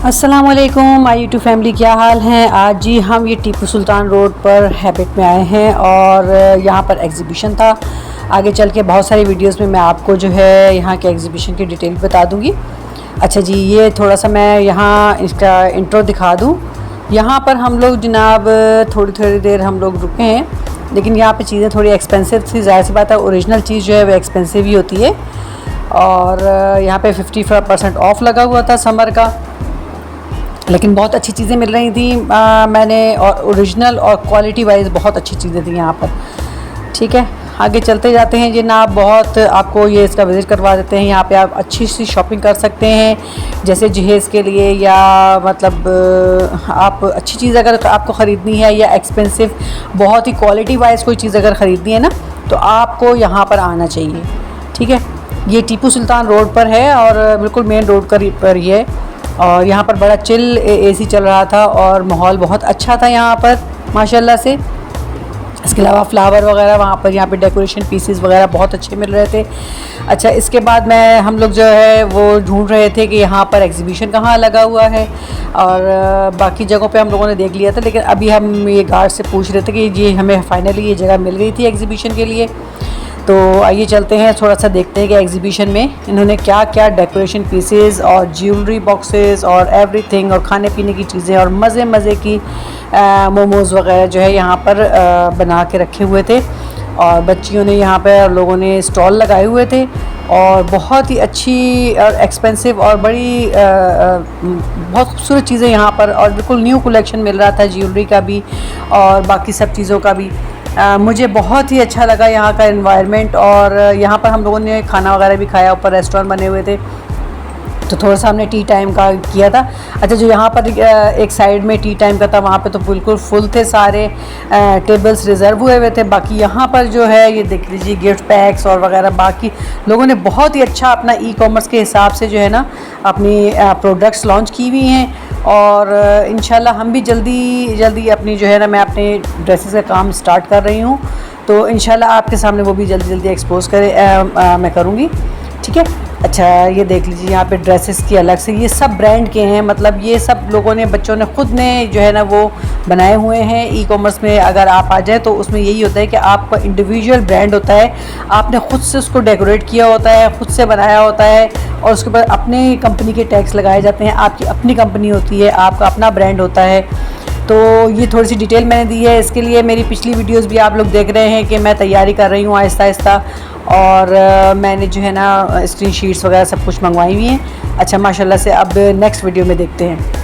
अस्सलामुअलैकुम my YouTube family, क्या हाल हैं। आज जी हम ये टीपू सुल्तान रोड पर हैबिट में आए हैं और यहाँ पर एग्ज़िबिशन था। आगे चल के बहुत सारी वीडियोस में मैं आपको जो है यहाँ के एग्ज़िबिशन की डिटेल बता दूँगी। अच्छा जी, ये थोड़ा सा मैं यहाँ इसका इंट्रो दिखा दूँ। यहाँ पर हम लोग जनाब थोड़ी देर हम लोग रुके हैं, लेकिन यहाँ पर चीज़ें थोड़ी एक्सपेंसिव थी। ज़ाहिर सी बात है, ओरिजिनल चीज़ जो है वो एक्सपेंसिव ही होती है। और यहाँ पे 55% ऑफ़ लगा हुआ था समर का, लेकिन बहुत अच्छी चीज़ें मिल रही थी। मैंने और ओरिजिनल और क्वालिटी वाइज बहुत अच्छी चीज़ें थी यहाँ पर। ठीक है, आगे चलते जाते हैं जनाब। बहुत आपको ये इसका विज़िट करवा देते हैं। यहाँ पे आप अच्छी सी शॉपिंग कर सकते हैं, जैसे जहेज़ के लिए, या मतलब आप अच्छी चीज़ अगर आपको ख़रीदनी है या एक्सपेंसिव बहुत ही क्वालिटी वाइज कोई चीज़ अगर ख़रीदनी है ना, तो आपको यहाँ पर आना चाहिए। ठीक है, ये टीपू सुल्तान रोड पर है और बिल्कुल मेन रोड पर ही है। और यहाँ पर बड़ा चिल एसी चल रहा था और माहौल बहुत अच्छा था यहाँ पर माशाल्लाह से। इसके अलावा फ्लावर वगैरह वहाँ पे डेकोरेशन पीसेस वगैरह बहुत अच्छे मिल रहे थे। अच्छा, इसके बाद हम लोग जो है वो ढूंढ रहे थे कि यहाँ पर एग्ज़िबिशन कहाँ लगा हुआ है, और बाकी जगहों पे हम लोगों ने देख लिया था, लेकिन अभी हम ये गार्ड से पूछ रहे थे कि ये हमें फ़ाइनली ये जगह मिल गई थी एग्ज़िबिशन के लिए। तो आइए चलते हैं, थोड़ा सा देखते हैं कि एग्ज़िबिशन में इन्होंने क्या क्या डेकोरेशन पीसेस और ज्वेलरी बॉक्सेस और एवरीथिंग और खाने पीने की चीज़ें और मज़े की मोमोज़ वगैरह जो है यहाँ पर बना के रखे हुए थे। और बच्चियों ने यहाँ पर, लोगों ने स्टॉल लगाए हुए थे और बहुत ही अच्छी और एक्सपेंसिव और बड़ी बहुत खूबसूरत चीज़ें यहाँ पर, और बिल्कुल न्यू कलेक्शन मिल रहा था ज्वेलरी का भी और बाकी सब चीज़ों का भी। मुझे बहुत ही अच्छा लगा यहाँ का एनवायरनमेंट। और यहाँ पर हम लोगों ने खाना वगैरह भी खाया, ऊपर रेस्टोरेंट बने हुए थे, तो थोड़ा सा हमने टी टाइम का किया था। अच्छा, जो यहाँ पर एक साइड में टी टाइम का था, वहाँ पे तो बिल्कुल फुल थे, सारे टेबल्स रिज़र्व हुए थे। बाकी यहाँ पर जो है ये देख लीजिए, गिफ्ट पैक्स और वगैरह बाकी लोगों ने बहुत ही अच्छा अपना ई-कॉमर्स के हिसाब से जो है ना अपनी प्रोडक्ट्स लॉन्च की हुई हैं। और इंशाल्लाह हम भी जल्दी अपनी जो है ना, मैं अपने ड्रेसेस का काम स्टार्ट कर रही हूँ, तो इंशाल्लाह आपके सामने वो भी जल्दी एक्सपोज मैं करूँगी। ठीक है। अच्छा, ये देख लीजिए यहाँ पे ड्रेसेस की अलग से, ये सब ब्रांड के हैं, मतलब ये सब लोगों ने, बच्चों ने खुद ने जो है ना वो बनाए हुए हैं। ई-कॉमर्स में अगर आप आ जाए तो उसमें यही होता है कि आपका इंडिविजुअल ब्रांड होता है, आपने खुद से उसको डेकोरेट किया होता है, खुद से बनाया होता है, और उसके ऊपर अपने कंपनी के टैग्स लगाए जाते हैं। आपकी अपनी कंपनी होती है, आपका अपना ब्रांड होता है। तो ये थोड़ी सी डिटेल मैंने दी है। इसके लिए मेरी पिछली वीडियोस भी आप लोग देख रहे हैं कि मैं तैयारी कर रही हूँ आहिस्ता, और मैंने जो है ना स्क्रीन शीट्स वगैरह सब कुछ मंगवाई हुई हैं। अच्छा, माशाल्लाह से अब नेक्स्ट वीडियो में देखते हैं।